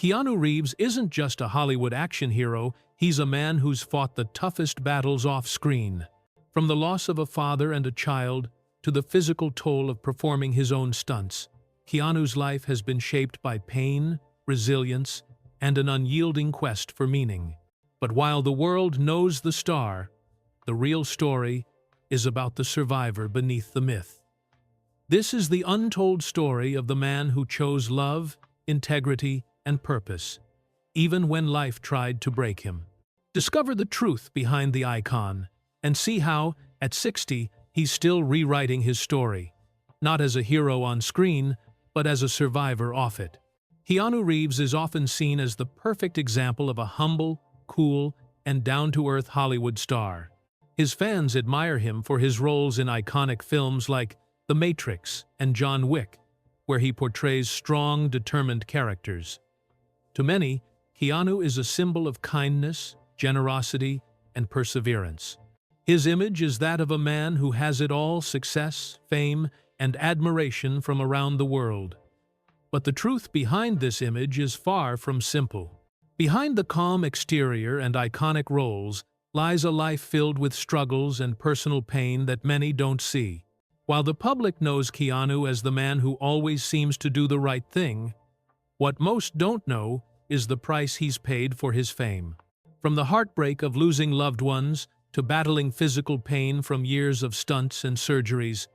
Keanu Reeves isn't just a Hollywood action hero, he's a man who's fought the toughest battles off-screen. From the loss of a father and a child to the physical toll of performing his own stunts, Keanu's life has been shaped by pain, resilience, and an unyielding quest for meaning. But while the world knows the star, the real story is about the survivor beneath the myth. This is the untold story of the man who chose love, integrity, and purpose, even when life tried to break him. Discover the truth behind the icon, and see how, at 60, he's still rewriting his story, not as a hero on screen, but as a survivor off it. Keanu Reeves is often seen as the perfect example of a humble, cool, and down-to-earth Hollywood star. His fans admire him for his roles in iconic films like The Matrix and John Wick, where he portrays strong, determined characters. To many, Keanu is a symbol of kindness, generosity, and perseverance. His image is that of a man who has it all: success, fame, and admiration from around the world. But the truth behind this image is far from simple. Behind the calm exterior and iconic roles lies a life filled with struggles and personal pain that many don't see. While the public knows Keanu as the man who always seems to do the right thing, what most don't know is the price he's paid for his fame. From the heartbreak of losing loved ones to battling physical pain from years of stunts and surgeries,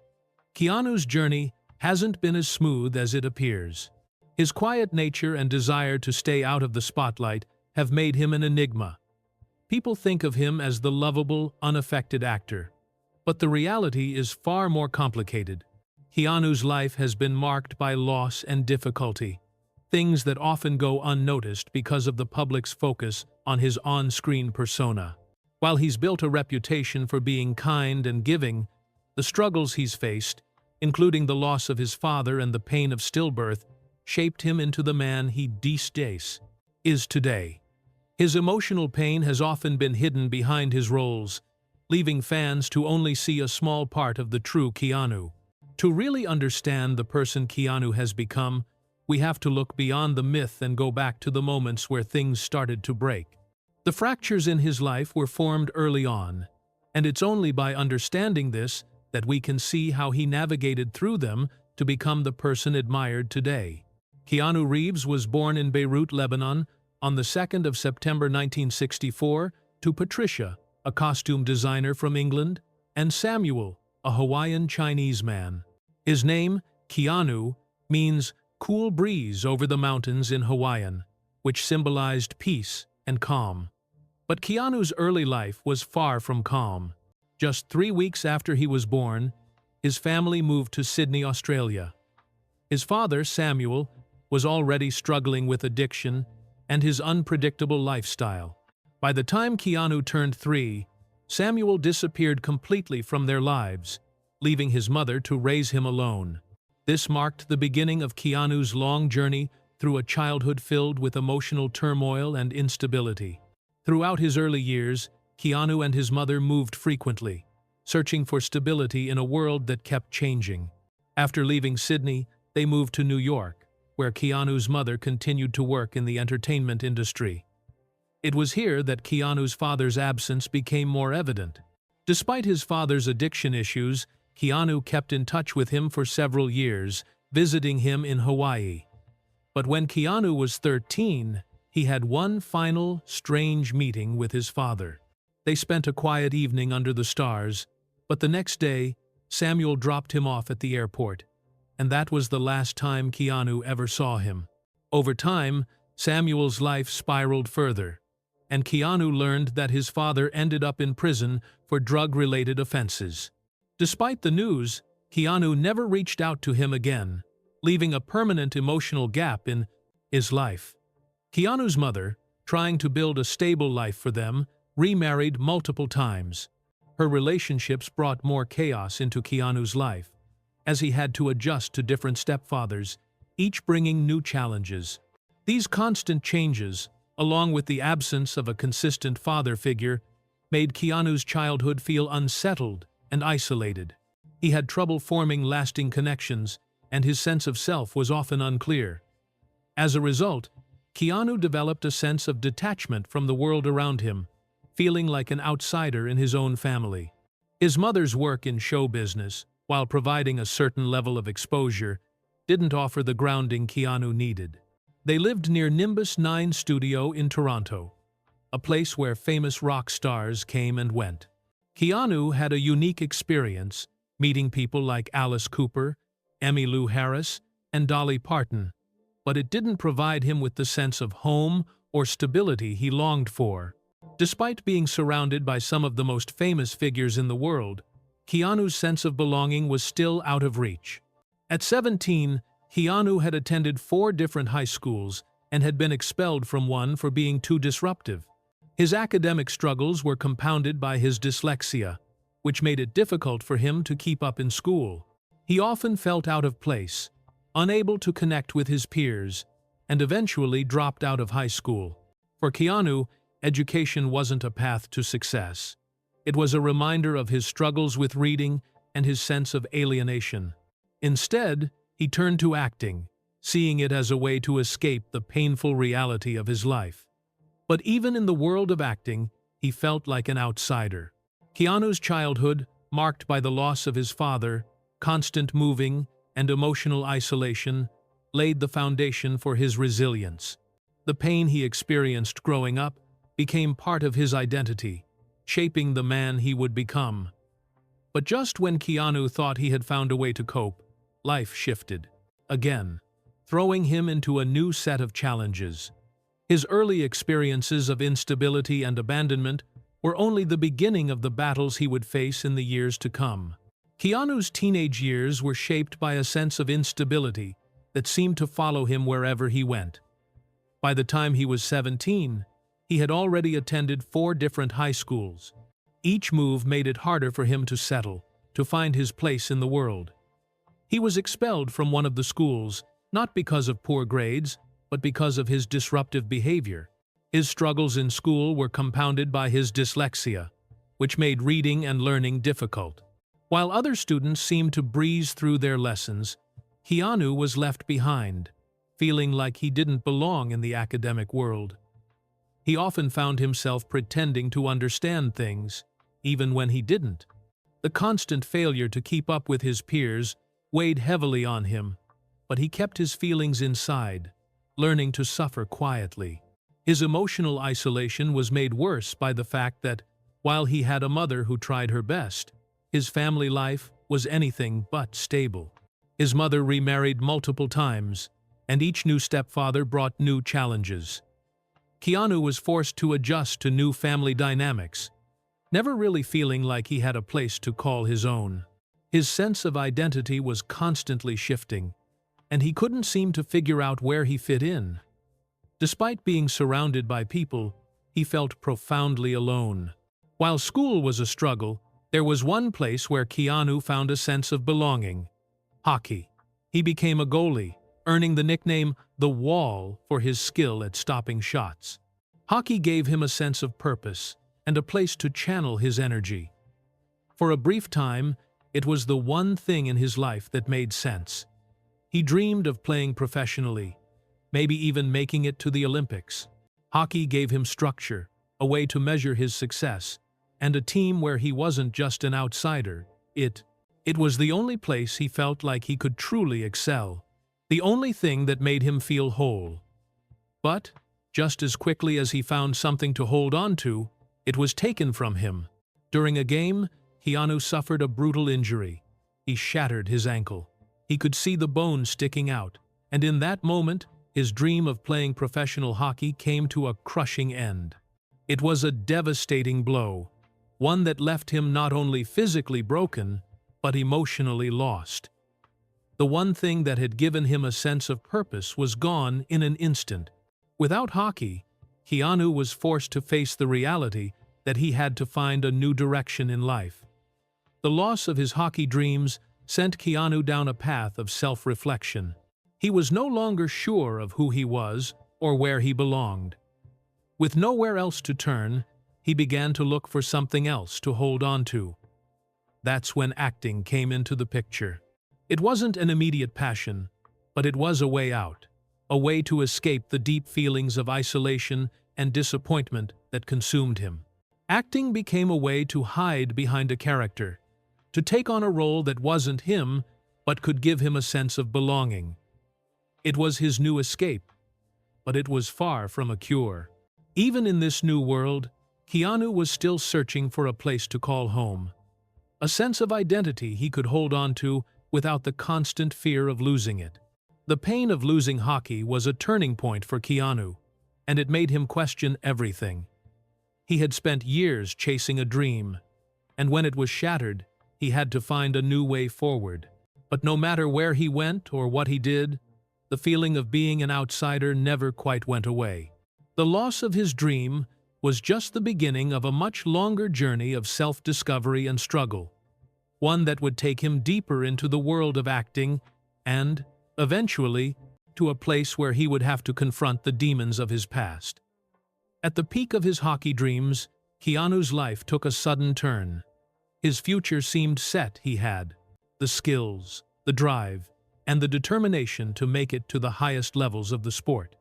Keanu's journey hasn't been as smooth as it appears. His quiet nature and desire to stay out of the spotlight have made him an enigma. People think of him as the lovable, unaffected actor, but the reality is far more complicated. Keanu's life has been marked by loss and difficulty, things that often go unnoticed because of the public's focus on his on-screen persona. While he's built a reputation for being kind and giving, the struggles he's faced, including the loss of his father and the pain of stillbirth, shaped him into the man he these days is today. His emotional pain has often been hidden behind his roles, leaving fans to only see a small part of the true Keanu. To really understand the person Keanu has become, we have to look beyond the myth and go back to the moments where things started to break. The fractures in his life were formed early on, and it's only by understanding this that we can see how he navigated through them to become the person admired today. Keanu Reeves was born in Beirut, Lebanon, on the 2nd of September 1964, to Patricia, a costume designer from England, and Samuel, a Hawaiian Chinese man. His name, Keanu, means cool breeze over the mountains in Hawaiian, which symbolized peace and calm. But Keanu's early life was far from calm. Just 3 weeks after he was born, his family moved to Sydney, Australia. His father, Samuel, was already struggling with addiction and his unpredictable lifestyle. By the time Keanu turned 3, Samuel disappeared completely from their lives, leaving his mother to raise him alone. This marked the beginning of Keanu's long journey through a childhood filled with emotional turmoil and instability. Throughout his early years, Keanu and his mother moved frequently, searching for stability in a world that kept changing. After leaving Sydney, they moved to New York, where Keanu's mother continued to work in the entertainment industry. It was here that Keanu's father's absence became more evident. Despite his father's addiction issues, Keanu kept in touch with him for several years, visiting him in Hawaii. But when Keanu was 13, he had one final, strange meeting with his father. They spent a quiet evening under the stars, but the next day, Samuel dropped him off at the airport, and that was the last time Keanu ever saw him. Over time, Samuel's life spiraled further, and Keanu learned that his father ended up in prison for drug-related offenses. Despite the news, Keanu never reached out to him again, leaving a permanent emotional gap in his life. Keanu's mother, trying to build a stable life for them, remarried multiple times. Her relationships brought more chaos into Keanu's life, as he had to adjust to different stepfathers, each bringing new challenges. These constant changes, along with the absence of a consistent father figure, made Keanu's childhood feel unsettled and isolated. He had trouble forming lasting connections, and his sense of self was often unclear. As a result, Keanu developed a sense of detachment from the world around him, feeling like an outsider in his own family. His mother's work in show business, while providing a certain level of exposure, didn't offer the grounding Keanu needed. They lived near Nimbus 9 Studio in Toronto, a place where famous rock stars came and went. Keanu had a unique experience, meeting people like Alice Cooper, Emmylou Harris, and Dolly Parton, but it didn't provide him with the sense of home or stability he longed for. Despite being surrounded by some of the most famous figures in the world, Keanu's sense of belonging was still out of reach. At 17, Keanu had attended 4 different high schools and had been expelled from one for being too disruptive. His academic struggles were compounded by his dyslexia, which made it difficult for him to keep up in school. He often felt out of place, unable to connect with his peers, and eventually dropped out of high school. For Keanu, education wasn't a path to success. It was a reminder of his struggles with reading and his sense of alienation. Instead, he turned to acting, seeing it as a way to escape the painful reality of his life. But even in the world of acting, he felt like an outsider. Keanu's childhood, marked by the loss of his father, constant moving, and emotional isolation, laid the foundation for his resilience. The pain he experienced growing up became part of his identity, shaping the man he would become. But just when Keanu thought he had found a way to cope, life shifted again, throwing him into a new set of challenges. His early experiences of instability and abandonment were only the beginning of the battles he would face in the years to come. Keanu's teenage years were shaped by a sense of instability that seemed to follow him wherever he went. By the time he was 17, he had already attended 4 different high schools. Each move made it harder for him to settle, to find his place in the world. He was expelled from one of the schools, not because of poor grades, but because of his disruptive behavior. His struggles in school were compounded by his dyslexia, which made reading and learning difficult. While other students seemed to breeze through their lessons, Keanu was left behind, feeling like he didn't belong in the academic world. He often found himself pretending to understand things, even when he didn't. The constant failure to keep up with his peers weighed heavily on him, but he kept his feelings inside, learning to suffer quietly. His emotional isolation was made worse by the fact that, while he had a mother who tried her best, his family life was anything but stable. His mother remarried multiple times, and each new stepfather brought new challenges. Keanu was forced to adjust to new family dynamics, never really feeling like he had a place to call his own. His sense of identity was constantly shifting, and he couldn't seem to figure out where he fit in. Despite being surrounded by people, he felt profoundly alone. While school was a struggle, there was one place where Keanu found a sense of belonging: hockey. He became a goalie, earning the nickname "The Wall" for his skill at stopping shots. Hockey gave him a sense of purpose and a place to channel his energy. For a brief time, it was the one thing in his life that made sense. He dreamed of playing professionally, maybe even making it to the Olympics. Hockey gave him structure, a way to measure his success, and a team where he wasn't just an outsider. It was the only place he felt like he could truly excel, the only thing that made him feel whole. But, just as quickly as he found something to hold on to, it was taken from him. During a game, Keanu suffered a brutal injury. He shattered his ankle. He could see the bone sticking out, and in that moment, his dream of playing professional hockey came to a crushing end. It was a devastating blow, one that left him not only physically broken, but emotionally lost. The one thing that had given him a sense of purpose was gone in an instant. Without hockey, Keanu was forced to face the reality that he had to find a new direction in life. The loss of his hockey dreams sent Keanu down a path of self-reflection. He was no longer sure of who he was or where he belonged. With nowhere else to turn, he began to look for something else to hold on to. That's when acting came into the picture. It wasn't an immediate passion, but it was a way out. a way to escape the deep feelings of isolation and disappointment that consumed him. Acting became a way to hide behind a character, to take on a role that wasn't him but could give him a sense of belonging. It was his new escape, but it was far from a cure. Even in this new world, Keanu was still searching for a place to call home, a sense of identity he could hold on to without the constant fear of losing it. The pain of losing hockey was a turning point for Keanu, and it made him question everything. He had spent years chasing a dream, and when it was shattered, he had to find a new way forward. But no matter where he went or what he did, the feeling of being an outsider never quite went away. The loss of his dream was just the beginning of a much longer journey of self-discovery and struggle, one that would take him deeper into the world of acting and, eventually, to a place where he would have to confront the demons of his past. At the peak of his hockey dreams, Keanu's life took a sudden turn. His future seemed set. He had the skills, the drive, and the determination to make it to the highest levels of the sport.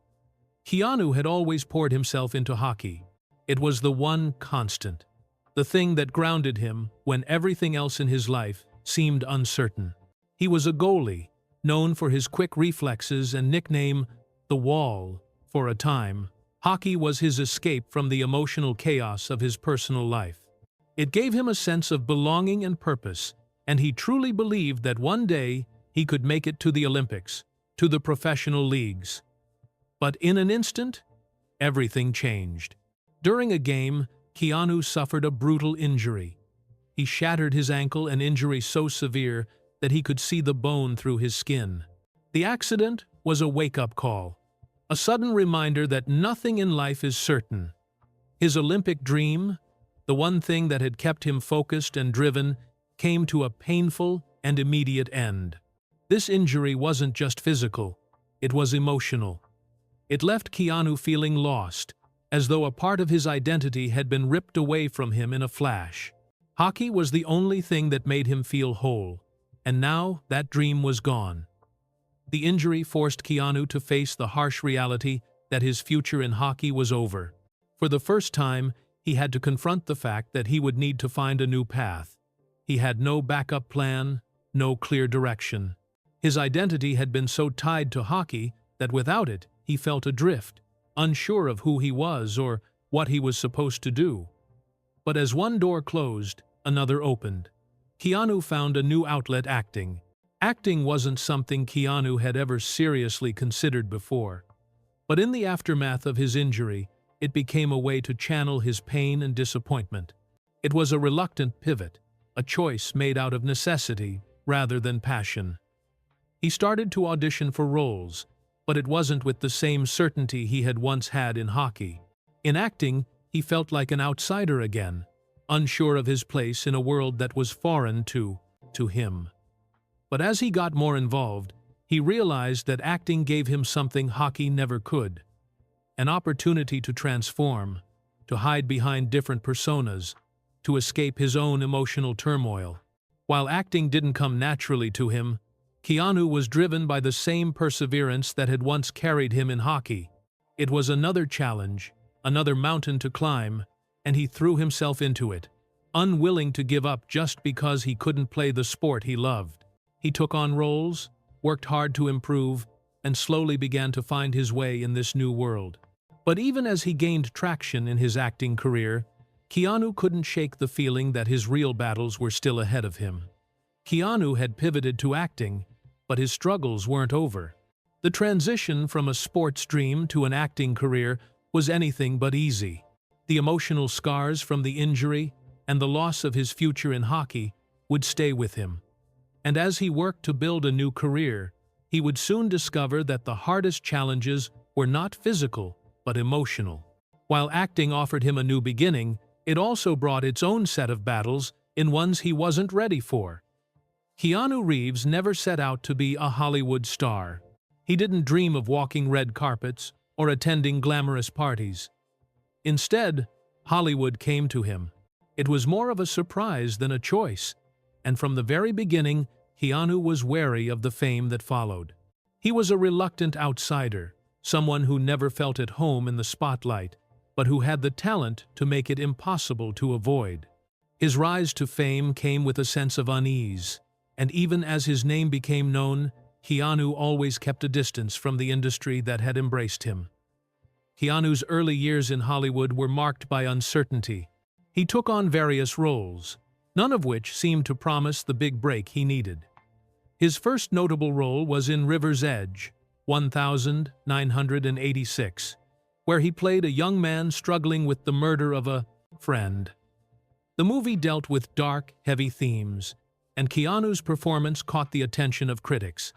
Keanu had always poured himself into hockey. It was the one constant, the thing that grounded him when everything else in his life seemed uncertain. He was a goalie, known for his quick reflexes and nickname, The Wall. For a time, hockey was his escape from the emotional chaos of his personal life. It gave him a sense of belonging and purpose, and he truly believed that one day he could make it to the Olympics, to the professional leagues. But in an instant, everything changed. During a game, Keanu suffered a brutal injury. He shattered his ankle, an injury so severe that he could see the bone through his skin. The accident was a wake-up call, a sudden reminder that nothing in life is certain. His Olympic dream, the one thing that had kept him focused and driven, came to a painful and immediate end. This injury wasn't just physical, it was emotional. It left Keanu feeling lost, as though a part of his identity had been ripped away from him in a flash. Hockey was the only thing that made him feel whole, and now that dream was gone. The injury forced Keanu to face the harsh reality that his future in hockey was over. For the first time, he had to confront the fact that he would need to find a new path. He had no backup plan, no clear direction. His identity had been so tied to hockey that without it, he felt adrift, unsure of who he was or what he was supposed to do. But as one door closed, another opened. Keanu found a new outlet: acting. Acting wasn't something Keanu had ever seriously considered before. But in the aftermath of his injury, it became a way to channel his pain and disappointment. It was a reluctant pivot, a choice made out of necessity rather than passion. He started to audition for roles, but it wasn't with the same certainty he had once had in hockey. In acting, he felt like an outsider again, unsure of his place in a world that was foreign to him. But as he got more involved, he realized that acting gave him something hockey never could: an opportunity to transform, to hide behind different personas, to escape his own emotional turmoil. While acting didn't come naturally to him, Keanu was driven by the same perseverance that had once carried him in hockey. It was another challenge, another mountain to climb, and he threw himself into it, unwilling to give up just because he couldn't play the sport he loved. He took on roles, worked hard to improve, and slowly began to find his way in this new world. But even as he gained traction in his acting career, Keanu couldn't shake the feeling that his real battles were still ahead of him. Keanu had pivoted to acting, but his struggles weren't over. The transition from a sports dream to an acting career was anything but easy. The emotional scars from the injury and the loss of his future in hockey would stay with him. And as he worked to build a new career, he would soon discover that the hardest challenges were not physical, but emotional. While acting offered him a new beginning, it also brought its own set of battles in ones he wasn't ready for. Keanu Reeves never set out to be a Hollywood star. He didn't dream of walking red carpets or attending glamorous parties. Instead, Hollywood came to him. It was more of a surprise than a choice, and from the very beginning, Keanu was wary of the fame that followed. He was a reluctant outsider, someone who never felt at home in the spotlight, but who had the talent to make it impossible to avoid. His rise to fame came with a sense of unease, and even as his name became known, Keanu always kept a distance from the industry that had embraced him. Keanu's early years in Hollywood were marked by uncertainty. He took on various roles, none of which seemed to promise the big break he needed. His first notable role was in River's Edge, 1986, where he played a young man struggling with the murder of a friend. The movie dealt with dark, heavy themes, and Keanu's performance caught the attention of critics.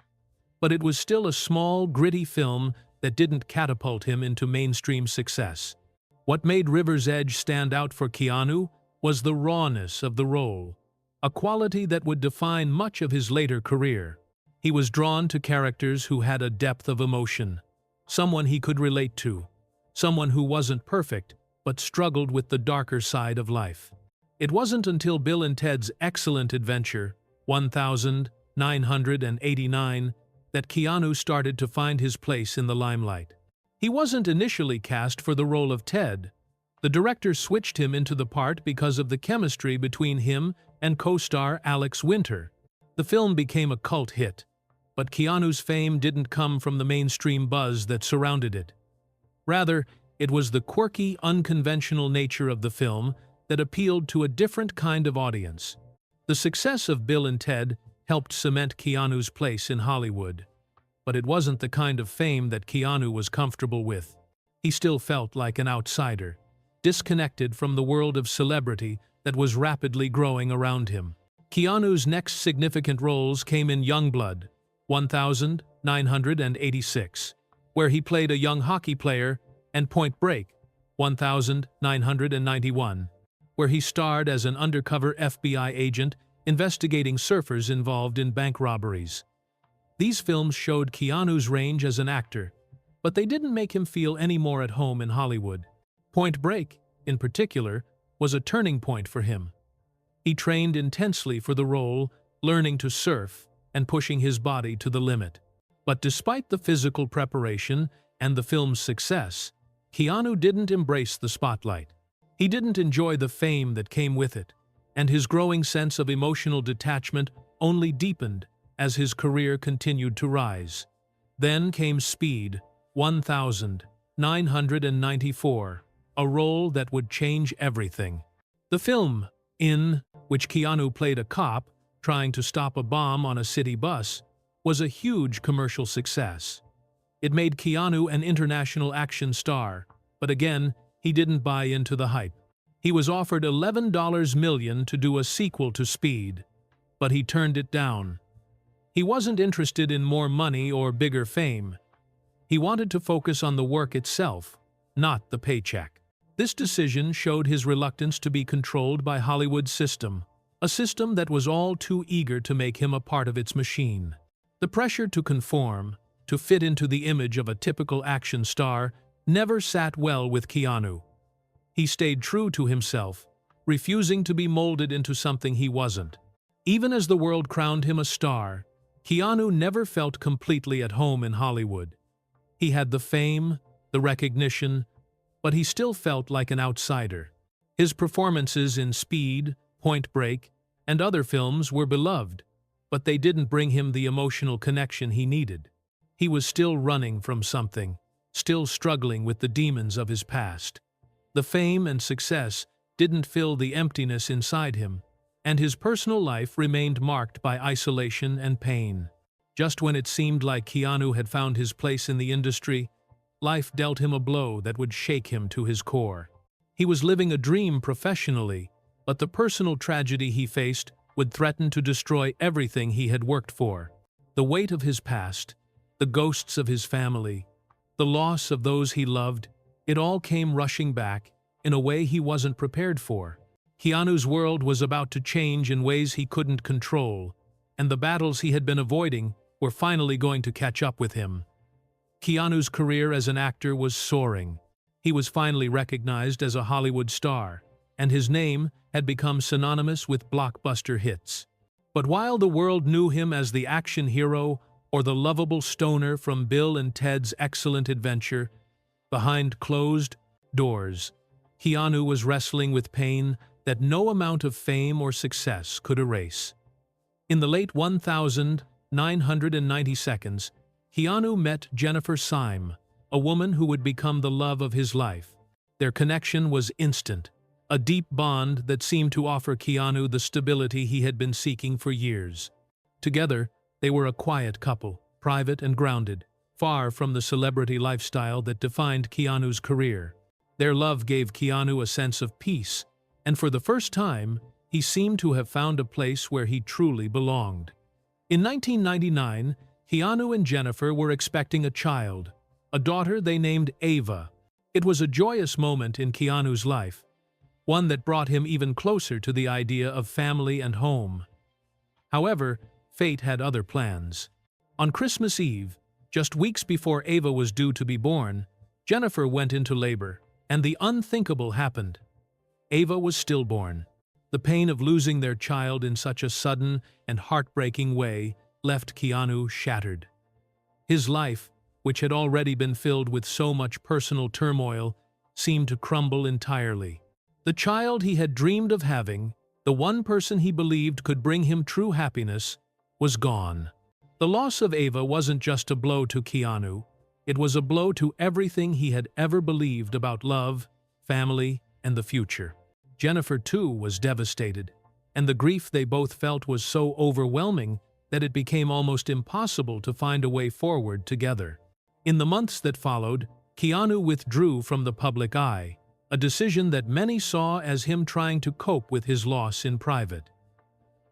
But it was still a small, gritty film that didn't catapult him into mainstream success. What made River's Edge stand out for Keanu was the rawness of the role, a quality that would define much of his later career. He was drawn to characters who had a depth of emotion, someone he could relate to, someone who wasn't perfect but struggled with the darker side of life. It wasn't until Bill and Ted's Excellent Adventure, 1989, that Keanu started to find his place in the limelight. He wasn't initially cast for the role of Ted. The director switched him into the part because of the chemistry between him and co-star Alex Winter. The film became a cult hit, but Keanu's fame didn't come from the mainstream buzz that surrounded it. Rather, it was the quirky, unconventional nature of the film that appealed to a different kind of audience. The success of Bill and Ted helped cement Keanu's place in Hollywood. But it wasn't the kind of fame that Keanu was comfortable with. He still felt like an outsider, disconnected from the world of celebrity that was rapidly growing around him. Keanu's next significant roles came in Youngblood, 1986, where he played a young hockey player, and Point Break, 1991, where he starred as an undercover FBI agent investigating surfers involved in bank robberies. These films showed Keanu's range as an actor, but they didn't make him feel any more at home in Hollywood. Point Break, in particular, was a turning point for him. He trained intensely for the role, learning to surf and pushing his body to the limit. But despite the physical preparation and the film's success, Keanu didn't embrace the spotlight. He didn't enjoy the fame that came with it, and his growing sense of emotional detachment only deepened as his career continued to rise. Then came Speed, 1994, a role that would change everything. The film, in which Keanu played a cop trying to stop a bomb on a city bus, was a huge commercial success. It made Keanu an international action star, but again, he didn't buy into the hype. He was offered $11 million to do a sequel to Speed, but he turned it down. He wasn't interested in more money or bigger fame. He wanted to focus on the work itself, not the paycheck. This decision showed his reluctance to be controlled by Hollywood's system, a system that was all too eager to make him a part of its machine. The pressure to conform, to fit into the image of a typical action star, never sat well with Keanu. He stayed true to himself, refusing to be molded into something he wasn't. Even as the world crowned him a star, Keanu never felt completely at home in Hollywood. He had the fame, the recognition, but he still felt like an outsider. His performances in Speed, Point Break, and other films were beloved, but they didn't bring him the emotional connection he needed. He was still running from something, still struggling with the demons of his past. The fame and success didn't fill the emptiness inside him, and his personal life remained marked by isolation and pain. Just when it seemed like Keanu had found his place in the industry, life dealt him a blow that would shake him to his core. He was living a dream professionally, but the personal tragedy he faced would threaten to destroy everything he had worked for. The weight of his past, the ghosts of his family, the loss of those he loved, it all came rushing back in a way he wasn't prepared for. Keanu's world was about to change in ways he couldn't control, and the battles he had been avoiding were finally going to catch up with him. Keanu's career as an actor was soaring. He was finally recognized as a Hollywood star, and his name had become synonymous with blockbuster hits. But while the world knew him as the action hero, or the lovable stoner from Bill and Ted's Excellent Adventure. Behind closed doors, Keanu was wrestling with pain that no amount of fame or success could erase. In the late 1992, Keanu met Jennifer Syme, a woman who would become the love of his life. Their connection was instant, a deep bond that seemed to offer Keanu the stability he had been seeking for years. Together, they were a quiet couple, private and grounded, far from the celebrity lifestyle that defined Keanu's career. Their love gave Keanu a sense of peace, and for the first time, he seemed to have found a place where he truly belonged. In 1999, Keanu and Jennifer were expecting a child, a daughter they named Ava. It was a joyous moment in Keanu's life, one that brought him even closer to the idea of family and home. However, fate had other plans. On Christmas Eve, just weeks before Ava was due to be born, Jennifer went into labor, and the unthinkable happened. Ava was stillborn. The pain of losing their child in such a sudden and heartbreaking way left Keanu shattered. His life, which had already been filled with so much personal turmoil, seemed to crumble entirely. The child he had dreamed of having, the one person he believed could bring him true happiness, was gone. The loss of Ava wasn't just a blow to Keanu, it was a blow to everything he had ever believed about love, family, and the future. Jennifer, too, was devastated, and the grief they both felt was so overwhelming that it became almost impossible to find a way forward together. In the months that followed, Keanu withdrew from the public eye, a decision that many saw as him trying to cope with his loss in private.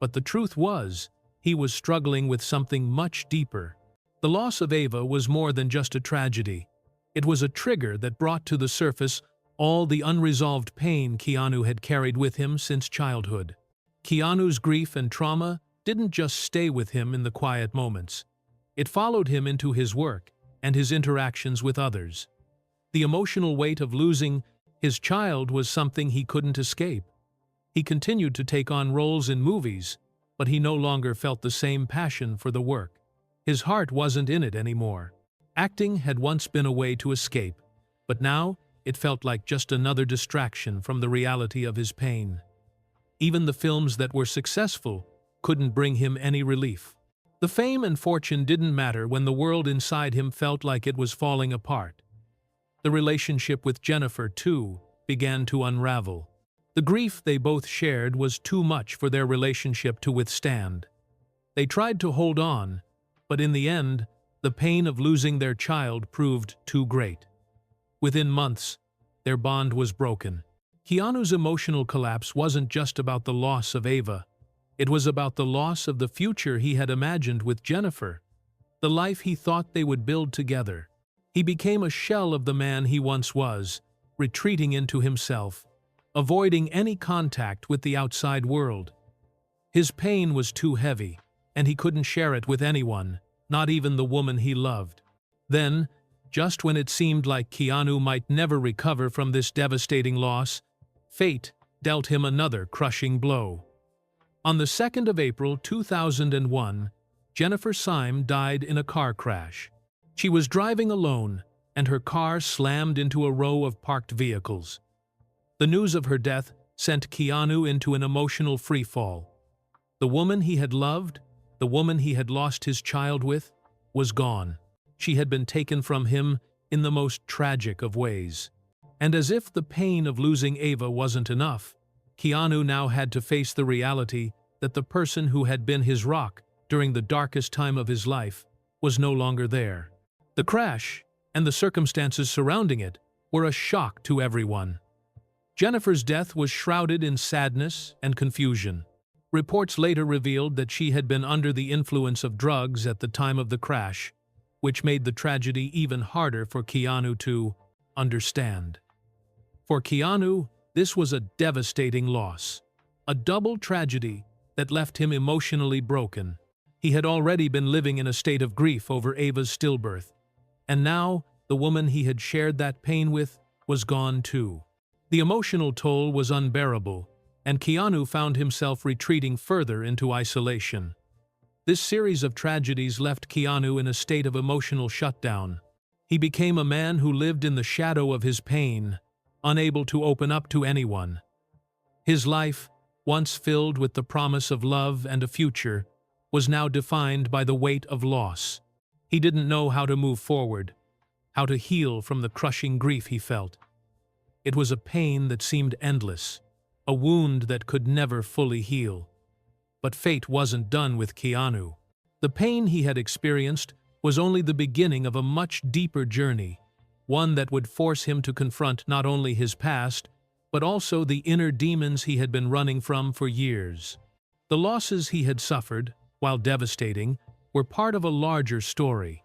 But the truth was, he was struggling with something much deeper. The loss of Ava was more than just a tragedy. It was a trigger that brought to the surface all the unresolved pain Keanu had carried with him since childhood. Keanu's grief and trauma didn't just stay with him in the quiet moments. It followed him into his work and his interactions with others. The emotional weight of losing his child was something he couldn't escape. He continued to take on roles in movies, but he no longer felt the same passion for the work. His heart wasn't in it anymore. Acting had once been a way to escape, but now it felt like just another distraction from the reality of his pain. Even the films that were successful couldn't bring him any relief. The fame and fortune didn't matter when the world inside him felt like it was falling apart. The relationship with Jennifer, too, began to unravel. The grief they both shared was too much for their relationship to withstand. They tried to hold on, but in the end, the pain of losing their child proved too great. Within months, their bond was broken. Keanu's emotional collapse wasn't just about the loss of Ava. It was about the loss of the future he had imagined with Jennifer, the life he thought they would build together. He became a shell of the man he once was, retreating into himself, avoiding any contact with the outside world. His pain was too heavy, and he couldn't share it with anyone, not even the woman he loved. Then, just when it seemed like Keanu might never recover from this devastating loss, fate dealt him another crushing blow. On the 2nd of April 2001, Jennifer Syme died in a car crash. She was driving alone, and her car slammed into a row of parked vehicles. The news of her death sent Keanu into an emotional freefall. The woman he had loved, the woman he had lost his child with, was gone. She had been taken from him in the most tragic of ways. And as if the pain of losing Ava wasn't enough, Keanu now had to face the reality that the person who had been his rock during the darkest time of his life was no longer there. The crash, and the circumstances surrounding it, were a shock to everyone. Jennifer's death was shrouded in sadness and confusion. Reports later revealed that she had been under the influence of drugs at the time of the crash, which made the tragedy even harder for Keanu to understand. For Keanu, this was a devastating loss, a double tragedy that left him emotionally broken. He had already been living in a state of grief over Ava's stillbirth, and now the woman he had shared that pain with was gone too. The emotional toll was unbearable, and Keanu found himself retreating further into isolation. This series of tragedies left Keanu in a state of emotional shutdown. He became a man who lived in the shadow of his pain, unable to open up to anyone. His life, once filled with the promise of love and a future, was now defined by the weight of loss. He didn't know how to move forward, how to heal from the crushing grief he felt. It was a pain that seemed endless, a wound that could never fully heal. But fate wasn't done with Keanu. The pain he had experienced was only the beginning of a much deeper journey, one that would force him to confront not only his past, but also the inner demons he had been running from for years. The losses he had suffered, while devastating, were part of a larger story.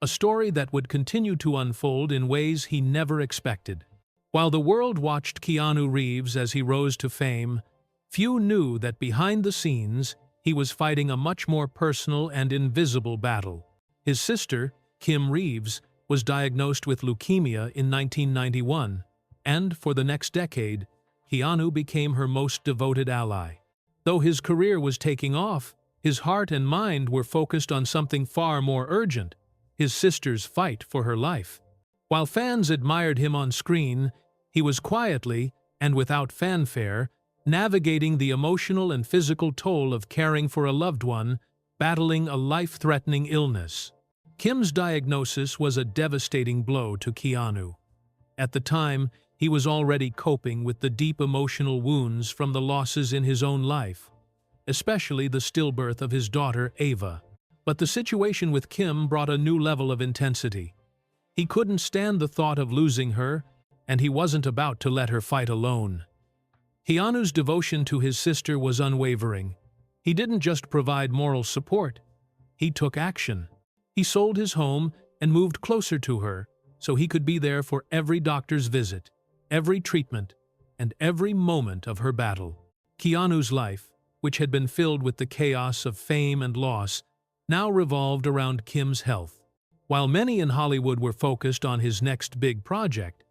A story that would continue to unfold in ways he never expected. While the world watched Keanu Reeves as he rose to fame, few knew that behind the scenes, he was fighting a much more personal and invisible battle. His sister, Kim Reeves, was diagnosed with leukemia in 1991, and for the next decade, Keanu became her most devoted ally. Though his career was taking off, his heart and mind were focused on something far more urgent: his sister's fight for her life. While fans admired him on screen, he was quietly, and without fanfare, navigating the emotional and physical toll of caring for a loved one, battling a life-threatening illness. Kim's diagnosis was a devastating blow to Keanu. At the time, he was already coping with the deep emotional wounds from the losses in his own life, especially the stillbirth of his daughter, Ava. But the situation with Kim brought a new level of intensity. He couldn't stand the thought of losing her, and he wasn't about to let her fight alone. Keanu's devotion to his sister was unwavering. He didn't just provide moral support, he took action. He sold his home and moved closer to her so he could be there for every doctor's visit, every treatment, and every moment of her battle. Keanu's life, which had been filled with the chaos of fame and loss, now revolved around Kim's health. While many in Hollywood were focused on his next big project,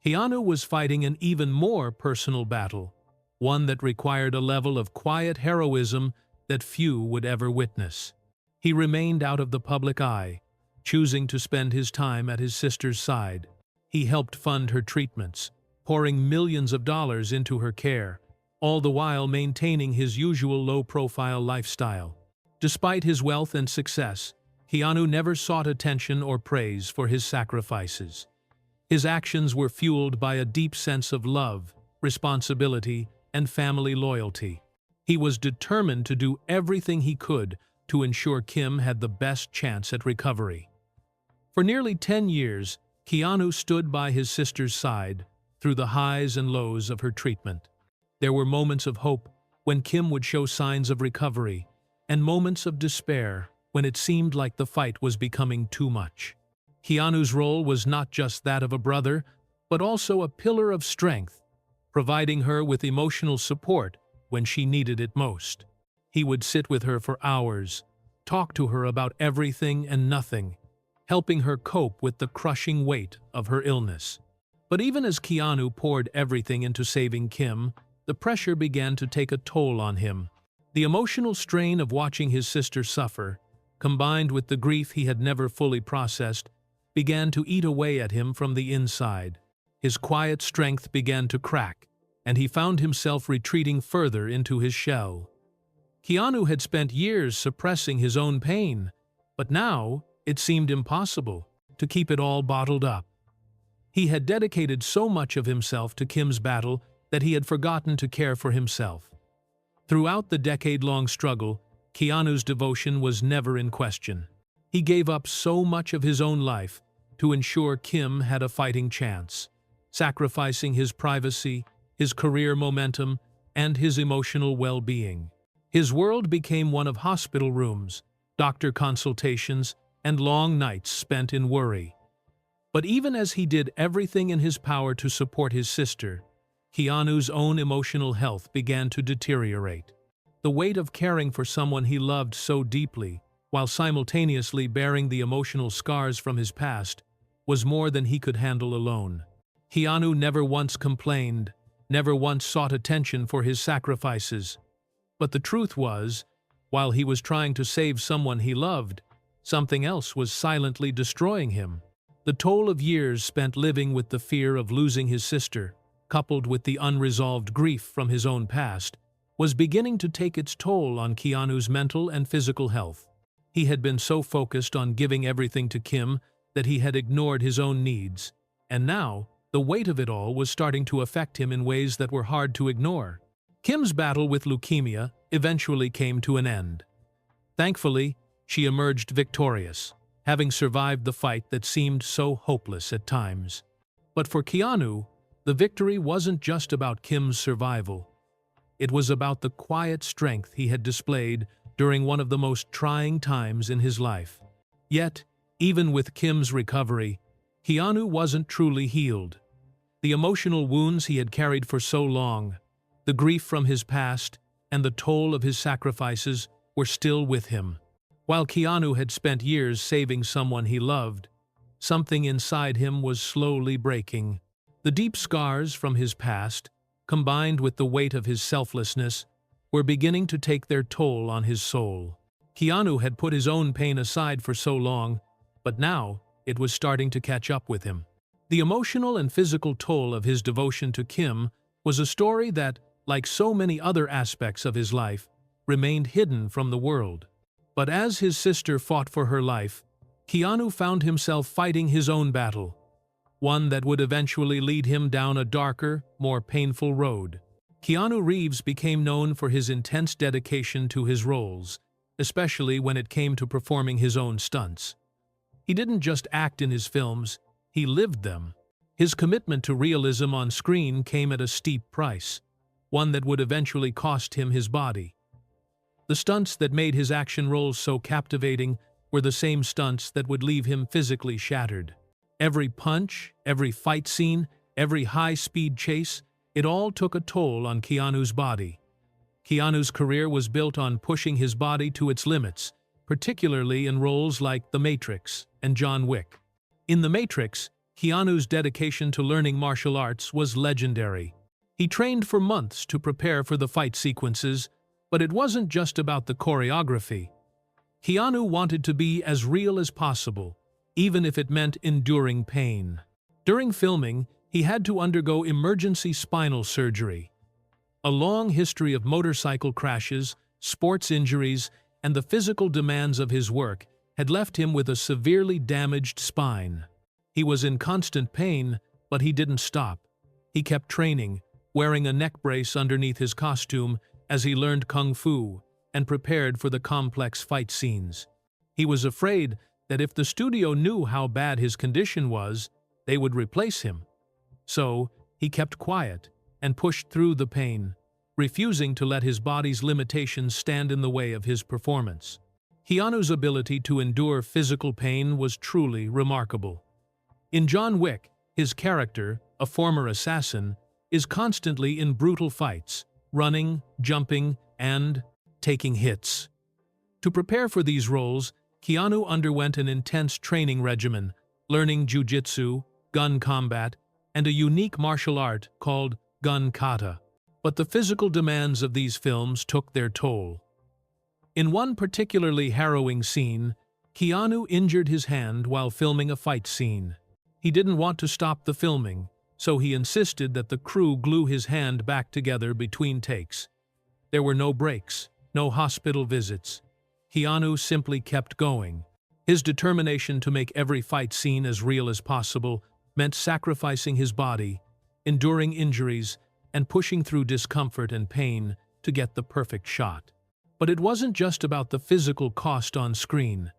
Keanu was fighting an even more personal battle, one that required a level of quiet heroism that few would ever witness. He remained out of the public eye, choosing to spend his time at his sister's side. He helped fund her treatments, pouring millions of dollars into her care, all the while maintaining his usual low-profile lifestyle. Despite his wealth and success, Keanu never sought attention or praise for his sacrifices. His actions were fueled by a deep sense of love, responsibility, and family loyalty. He was determined to do everything he could to ensure Kim had the best chance at recovery. For nearly 10 years, Keanu stood by his sister's side through the highs and lows of her treatment. There were moments of hope when Kim would show signs of recovery, and moments of despair when it seemed like the fight was becoming too much. Keanu's role was not just that of a brother, but also a pillar of strength, providing her with emotional support when she needed it most. He would sit with her for hours, talk to her about everything and nothing, helping her cope with the crushing weight of her illness. But even as Keanu poured everything into saving Kim, the pressure began to take a toll on him. The emotional strain of watching his sister suffer, combined with the grief he had never fully processed, began to eat away at him from the inside. His quiet strength began to crack, and he found himself retreating further into his shell. Keanu had spent years suppressing his own pain, but now it seemed impossible to keep it all bottled up. He had dedicated so much of himself to Kim's battle that he had forgotten to care for himself. Throughout the decade-long struggle, Keanu's devotion was never in question. He gave up so much of his own life to ensure Kim had a fighting chance, sacrificing his privacy, his career momentum, and his emotional well-being. His world became one of hospital rooms, doctor consultations, and long nights spent in worry. But even as he did everything in his power to support his sister, Keanu's own emotional health began to deteriorate. The weight of caring for someone he loved so deeply, while simultaneously bearing the emotional scars from his past, was more than he could handle alone. Keanu never once complained, never once sought attention for his sacrifices. But the truth was, While he was trying to save someone he loved, something else was silently destroying him. The toll of years spent living with the fear of losing his sister, coupled with the unresolved grief from his own past, was beginning to take its toll on Keanu's mental and physical health. He had been so focused on giving everything to Kim that he had ignored his own needs, and now, the weight of it all was starting to affect him in ways that were hard to ignore. Kim's battle with leukemia eventually came to an end. Thankfully, she emerged victorious, having survived the fight that seemed so hopeless at times. But for Keanu, the victory wasn't just about Kim's survival. It was about the quiet strength he had displayed during one of the most trying times in his life. Yet, even with Kim's recovery, Keanu wasn't truly healed. The emotional wounds he had carried for so long, the grief from his past, and the toll of his sacrifices were still with him. While Keanu had spent years saving someone he loved, something inside him was slowly breaking. The deep scars from his past, combined with the weight of his selflessness, were beginning to take their toll on his soul. Keanu had put his own pain aside for so long, but now it was starting to catch up with him. The emotional and physical toll of his devotion to Kim was a story that, like so many other aspects of his life, remained hidden from the world. But as his sister fought for her life, Keanu found himself fighting his own battle, one that would eventually lead him down a darker, more painful road. Keanu Reeves became known for his intense dedication to his roles, especially when it came to performing his own stunts. He didn't just act in his films, he lived them. His commitment to realism on screen came at a steep price, one that would eventually cost him his body. The stunts that made his action roles so captivating were the same stunts that would leave him physically shattered. Every punch, every fight scene, every high-speed chase, it all took a toll on Keanu's body. Keanu's career was built on pushing his body to its limits, particularly in roles like The Matrix and John Wick. In The Matrix, Keanu's dedication to learning martial arts was legendary. He trained for months to prepare for the fight sequences, but it wasn't just about the choreography. Keanu wanted to be as real as possible, even if it meant enduring pain. During filming, he had to undergo emergency spinal surgery. A long history of motorcycle crashes, sports injuries, and the physical demands of his work had left him with a severely damaged spine. He was in constant pain, but he didn't stop. He kept training, wearing a neck brace underneath his costume as he learned kung fu and prepared for the complex fight scenes. He was afraid that if the studio knew how bad his condition was, they would replace him. So, he kept quiet and pushed through the pain, refusing to let his body's limitations stand in the way of his performance. Keanu's ability to endure physical pain was truly remarkable. In John Wick, his character, a former assassin, is constantly in brutal fights, running, jumping, and taking hits. To prepare for these roles, Keanu underwent an intense training regimen, learning jiu-jitsu, gun combat, and a unique martial art called gun kata. But the physical demands of these films took their toll. In one particularly harrowing scene, Keanu injured his hand while filming a fight scene. He didn't want to stop the filming, so he insisted that the crew glue his hand back together between takes. There were no breaks, no hospital visits. Keanu simply kept going. His determination to make every fight scene as real as possible meant sacrificing his body, enduring injuries, and pushing through discomfort and pain to get the perfect shot. But it wasn't just about the physical cost on screen.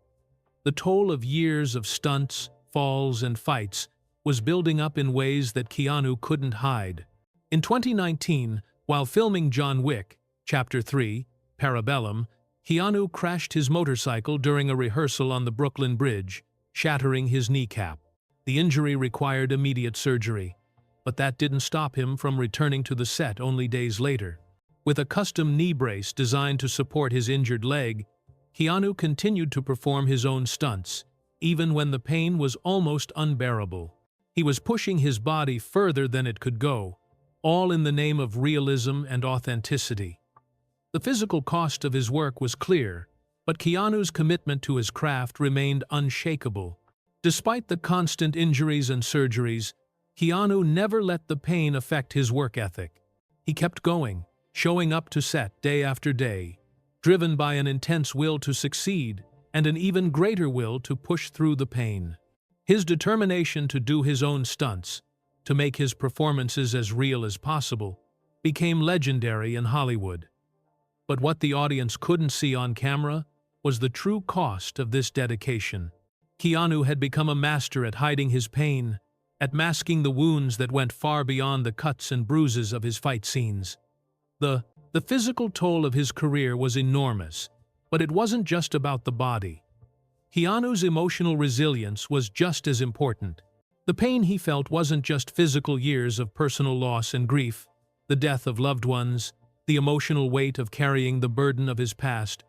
The toll of years of stunts, falls, and fights was building up in ways that Keanu couldn't hide. In 2019, while filming John Wick, Chapter 3, Parabellum, Keanu crashed his motorcycle during a rehearsal on the Brooklyn Bridge, shattering his kneecap. The injury required immediate surgery, but that didn't stop him from returning to the set only days later. With a custom knee brace designed to support his injured leg, Keanu continued to perform his own stunts, even when the pain was almost unbearable. He was pushing his body further than it could go, all in the name of realism and authenticity. The physical cost of his work was clear, but Keanu's commitment to his craft remained unshakable. Despite the constant injuries and surgeries, Keanu never let the pain affect his work ethic. He kept going, showing up to set day after day, driven by an intense will to succeed and an even greater will to push through the pain. His determination to do his own stunts, to make his performances as real as possible, became legendary in Hollywood. But what the audience couldn't see on camera was the true cost of this dedication. Keanu had become a master at hiding his pain, at masking the wounds that went far beyond the cuts and bruises of his fight scenes. The physical toll of his career was enormous, but it wasn't just about the body. Keanu's emotional resilience was just as important. The pain he felt wasn't just physical years of personal loss and grief, the death of loved ones, the emotional weight of carrying the burden of his past,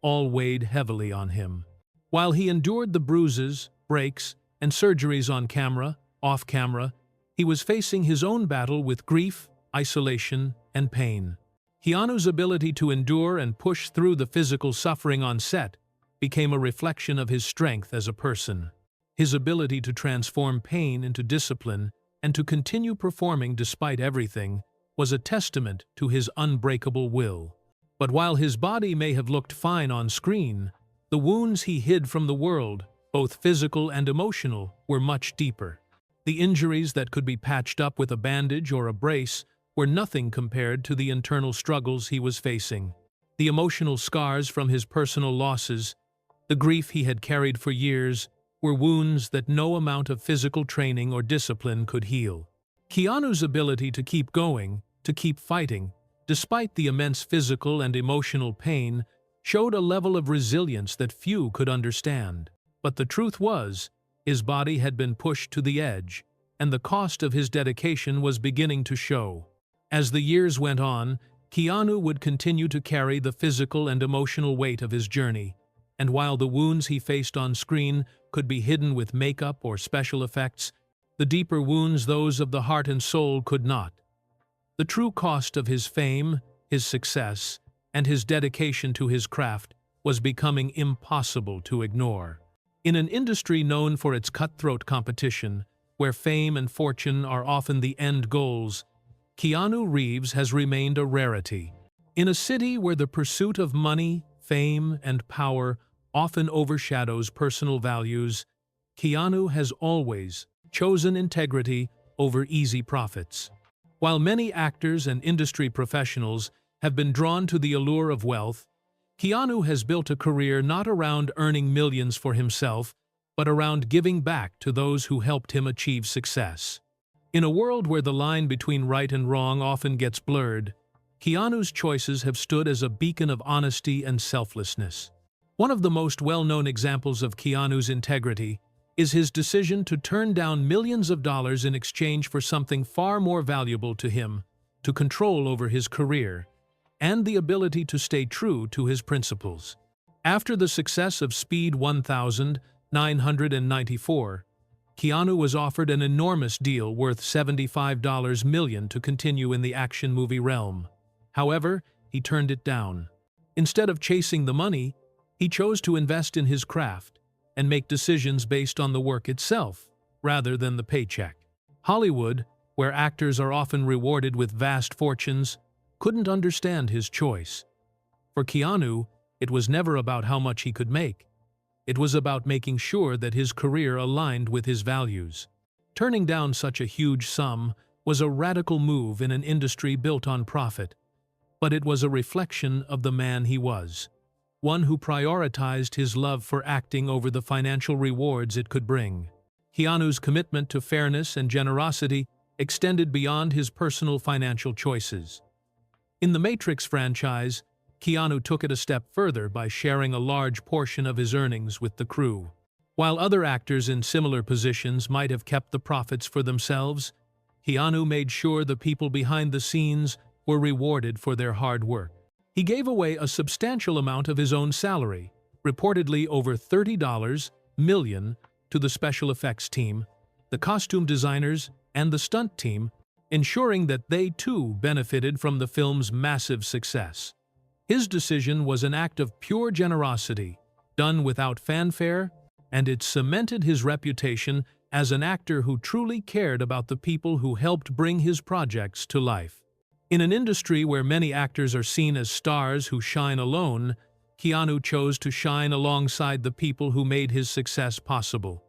all weighed heavily on him. While he endured the bruises, breaks, and surgeries on camera, off camera, he was facing his own battle with grief, isolation, and pain. Keanu's ability to endure and push through the physical suffering on set became a reflection of his strength as a person. His ability to transform pain into discipline and to continue performing despite everything was a testament to his unbreakable will. But while his body may have looked fine on screen, the wounds he hid from the world, both physical and emotional, were much deeper. The injuries that could be patched up with a bandage or a brace were nothing compared to the internal struggles he was facing. The emotional scars from his personal losses, the grief he had carried for years, were wounds that no amount of physical training or discipline could heal. Keanu's ability to keep going, to keep fighting, despite the immense physical and emotional pain, showed a level of resilience that few could understand. But the truth was, his body had been pushed to the edge, and the cost of his dedication was beginning to show. As the years went on, Keanu would continue to carry the physical and emotional weight of his journey, and while the wounds he faced on screen could be hidden with makeup or special effects, the deeper wounds, those of the heart and soul, could not. The true cost of his fame, his success, and his dedication to his craft was becoming impossible to ignore. In an industry known for its cutthroat competition, where fame and fortune are often the end goals, Keanu Reeves has remained a rarity. In a city where the pursuit of money, fame, and power often overshadows personal values, Keanu has always chosen integrity over easy profits. While many actors and industry professionals have been drawn to the allure of wealth, Keanu has built a career not around earning millions for himself, but around giving back to those who helped him achieve success. In a world where the line between right and wrong often gets blurred, Keanu's choices have stood as a beacon of honesty and selflessness. One of the most well-known examples of Keanu's integrity is his decision to turn down millions of dollars in exchange for something far more valuable to him, to control over his career, and the ability to stay true to his principles. After the success of Speed 1994, Keanu was offered an enormous deal worth $75 million to continue in the action movie realm. However, he turned it down. Instead of chasing the money, he chose to invest in his craft and make decisions based on the work itself, rather than the paycheck. Hollywood, where actors are often rewarded with vast fortunes, couldn't understand his choice. For Keanu, it was never about how much he could make. It was about making sure that his career aligned with his values. Turning down such a huge sum was a radical move in an industry built on profit, but it was a reflection of the man he was, one who prioritized his love for acting over the financial rewards it could bring. Keanu's commitment to fairness and generosity extended beyond his personal financial choices. In the Matrix franchise, Keanu took it a step further by sharing a large portion of his earnings with the crew. While other actors in similar positions might have kept the profits for themselves, Keanu made sure the people behind the scenes were rewarded for their hard work. He gave away a substantial amount of his own salary, reportedly over $30 million, to the special effects team, the costume designers, and the stunt team, ensuring that they too benefited from the film's massive success. His decision was an act of pure generosity, done without fanfare, and it cemented his reputation as an actor who truly cared about the people who helped bring his projects to life. In an industry where many actors are seen as stars who shine alone, Keanu chose to shine alongside the people who made his success possible.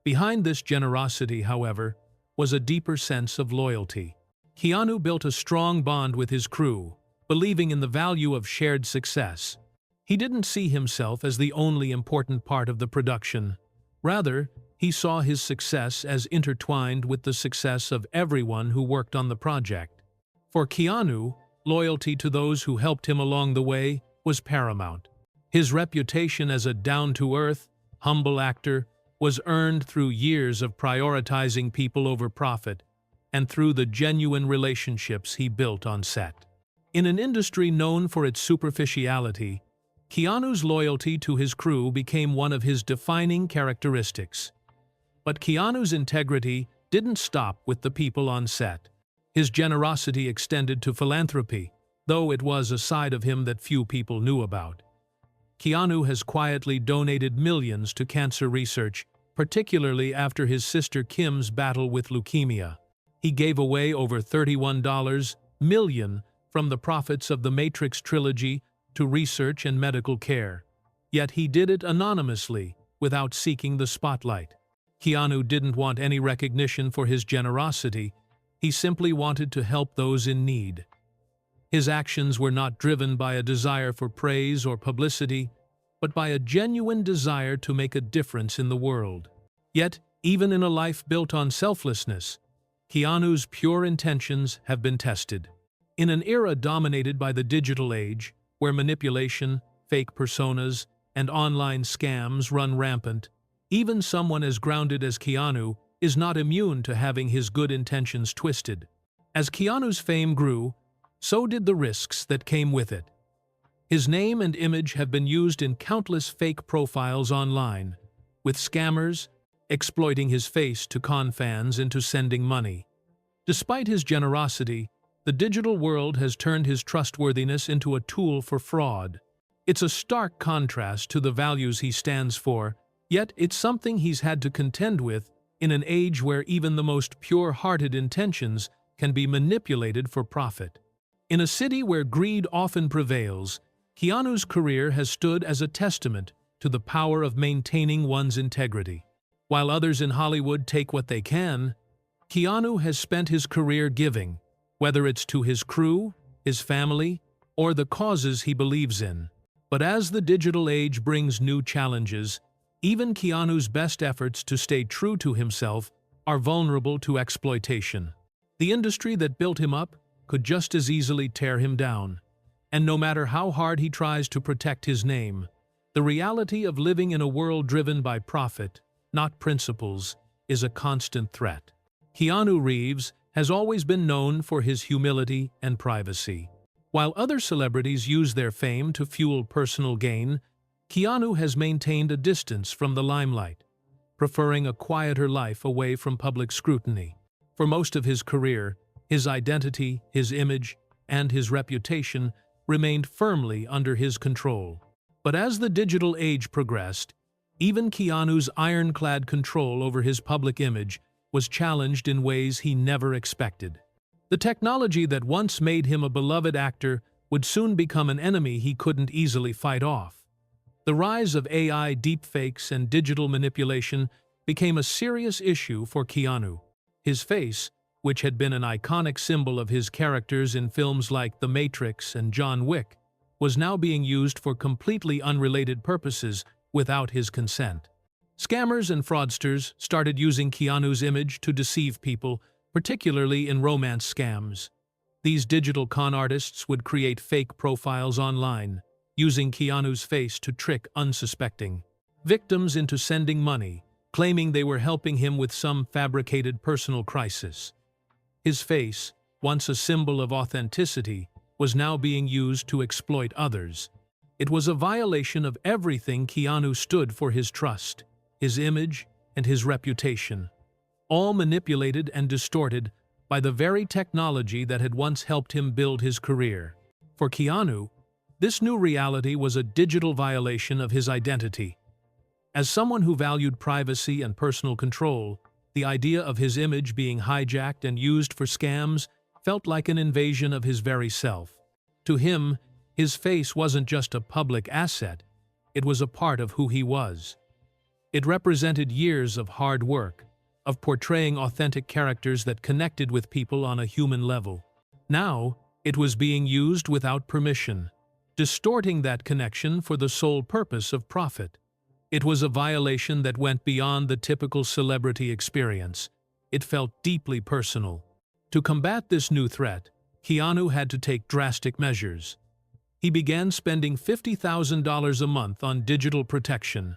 Behind this generosity, however, was a deeper sense of loyalty. Keanu built a strong bond with his crew, believing in the value of shared success. He didn't see himself as the only important part of the production. Rather, he saw his success as intertwined with the success of everyone who worked on the project. For Keanu, loyalty to those who helped him along the way was paramount. His reputation as a down-to-earth, humble actor was earned through years of prioritizing people over profit and through the genuine relationships he built on set. In an industry known for its superficiality, Keanu's loyalty to his crew became one of his defining characteristics. But Keanu's integrity didn't stop with the people on set. His generosity extended to philanthropy, though it was a side of him that few people knew about. Keanu has quietly donated millions to cancer research, particularly after his sister Kim's battle with leukemia. He gave away over $31 million from the profits of the Matrix trilogy to research and medical care. Yet he did it anonymously, without seeking the spotlight. Keanu didn't want any recognition for his generosity. He simply wanted to help those in need. His actions were not driven by a desire for praise or publicity, but by a genuine desire to make a difference in the world. Yet, even in a life built on selflessness, Keanu's pure intentions have been tested. In an era dominated by the digital age, where manipulation, fake personas, and online scams run rampant, even someone as grounded as Keanu is not immune to having his good intentions twisted. As Keanu's fame grew, so did the risks that came with it. His name and image have been used in countless fake profiles online, with scammers exploiting his face to con fans into sending money. Despite his generosity, the digital world has turned his trustworthiness into a tool for fraud. It's a stark contrast to the values he stands for, yet it's something he's had to contend with in an age where even the most pure-hearted intentions can be manipulated for profit. In a city where greed often prevails, Keanu's career has stood as a testament to the power of maintaining one's integrity. While others in Hollywood take what they can, Keanu has spent his career giving, whether it's to his crew, his family, or the causes he believes in. But as the digital age brings new challenges, even Keanu's best efforts to stay true to himself are vulnerable to exploitation. The industry that built him up could just as easily tear him down. And no matter how hard he tries to protect his name, the reality of living in a world driven by profit, not principles, is a constant threat. Keanu Reeves has always been known for his humility and privacy. While other celebrities use their fame to fuel personal gain, Keanu has maintained a distance from the limelight, preferring a quieter life away from public scrutiny. For most of his career, his identity, his image, and his reputation remained firmly under his control. But as the digital age progressed, even Keanu's ironclad control over his public image was challenged in ways he never expected. The technology that once made him a beloved actor would soon become an enemy he couldn't easily fight off. The rise of AI deepfakes and digital manipulation became a serious issue for Keanu. His face, which had been an iconic symbol of his characters in films like The Matrix and John Wick, was now being used for completely unrelated purposes without his consent. Scammers and fraudsters started using Keanu's image to deceive people, particularly in romance scams. These digital con artists would create fake profiles online, using Keanu's face to trick unsuspecting victims into sending money, claiming they were helping him with some fabricated personal crisis. His face, once a symbol of authenticity, was now being used to exploit others. It was a violation of everything Keanu stood for: his trust, his image, and his reputation, all manipulated and distorted by the very technology that had once helped him build his career. For Keanu, This new reality was a digital violation of his identity. As someone who valued privacy and personal control, the idea of his image being hijacked and used for scams felt like an invasion of his very self. To him, his face wasn't just a public asset, it was a part of who he was. It represented years of hard work, of portraying authentic characters that connected with people on a human level. Now, it was being used without permission, distorting that connection for the sole purpose of profit. It was a violation that went beyond the typical celebrity experience. It felt deeply personal. To combat this new threat, Keanu had to take drastic measures. He began spending $50,000 a month on digital protection.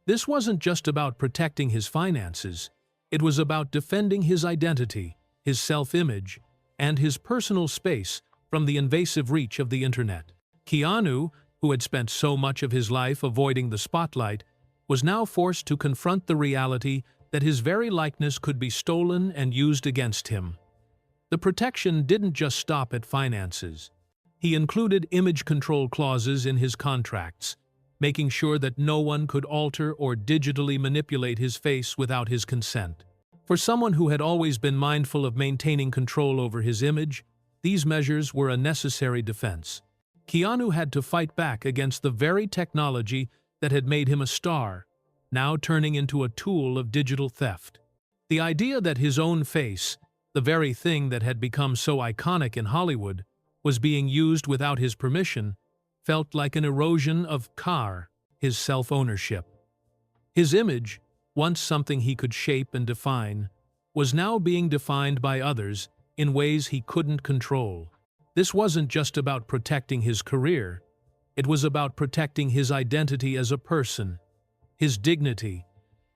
This wasn't just about protecting his finances. It was about defending his identity, his self-image, and his personal space from the invasive reach of the internet. Keanu, who had spent so much of his life avoiding the spotlight, was now forced to confront the reality that his very likeness could be stolen and used against him. The protection didn't just stop at finances. He included image control clauses in his contracts, making sure that no one could alter or digitally manipulate his face without his consent. For someone who had always been mindful of maintaining control over his image, these measures were a necessary defense. Keanu had to fight back against the very technology that had made him a star, now turning into a tool of digital theft. The idea that his own face, the very thing that had become so iconic in Hollywood, was being used without his permission, felt like an erosion of his self-ownership. His image, once something he could shape and define, was now being defined by others in ways he couldn't control. This wasn't just about protecting his career, it was about protecting his identity as a person, his dignity,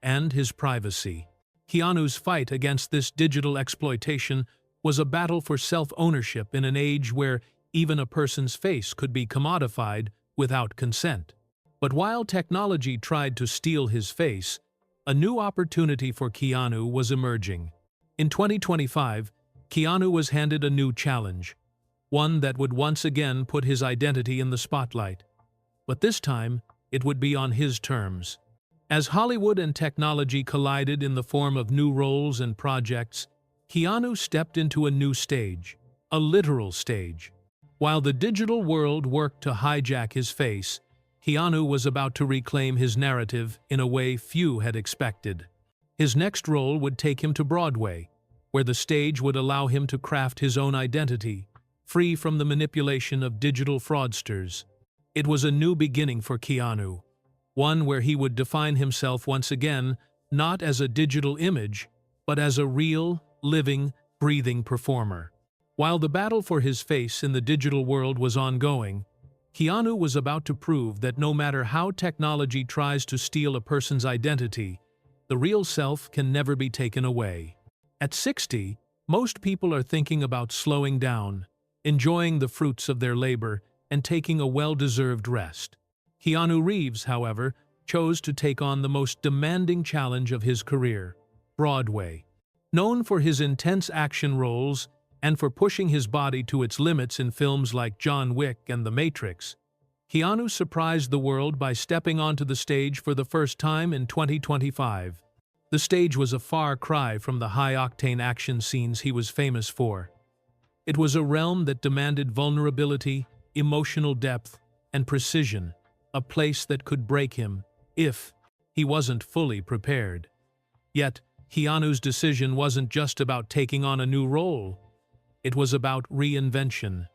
and his privacy. Keanu's fight against this digital exploitation was a battle for self-ownership in an age where even a person's face could be commodified without consent. But while technology tried to steal his face, a new opportunity for Keanu was emerging. In 2025, Keanu was handed a new challenge, one that would once again put his identity in the spotlight. But this time, it would be on his terms. As Hollywood and technology collided in the form of new roles and projects, Keanu stepped into a new stage, a literal stage. While the digital world worked to hijack his face, Keanu was about to reclaim his narrative in a way few had expected. His next role would take him to Broadway, where the stage would allow him to craft his own identity, free from the manipulation of digital fraudsters. It was a new beginning for Keanu, one where he would define himself once again not as a digital image, but as a real, living, breathing performer. While the battle for his face in the digital world was ongoing, Keanu was about to prove that no matter how technology tries to steal a person's identity, the real self can never be taken away. At 60, most people are thinking about slowing down, enjoying the fruits of their labor, and taking a well-deserved rest. Keanu Reeves, however, chose to take on the most demanding challenge of his career, Broadway. Known for his intense action roles and for pushing his body to its limits in films like John Wick and The Matrix, Keanu surprised the world by stepping onto the stage for the first time in 2025. The stage was a far cry from the high-octane action scenes he was famous for. It was a realm that demanded vulnerability, emotional depth, and precision, a place that could break him if he wasn't fully prepared. Yet, Keanu's decision wasn't just about taking on a new role. It was about reinvention.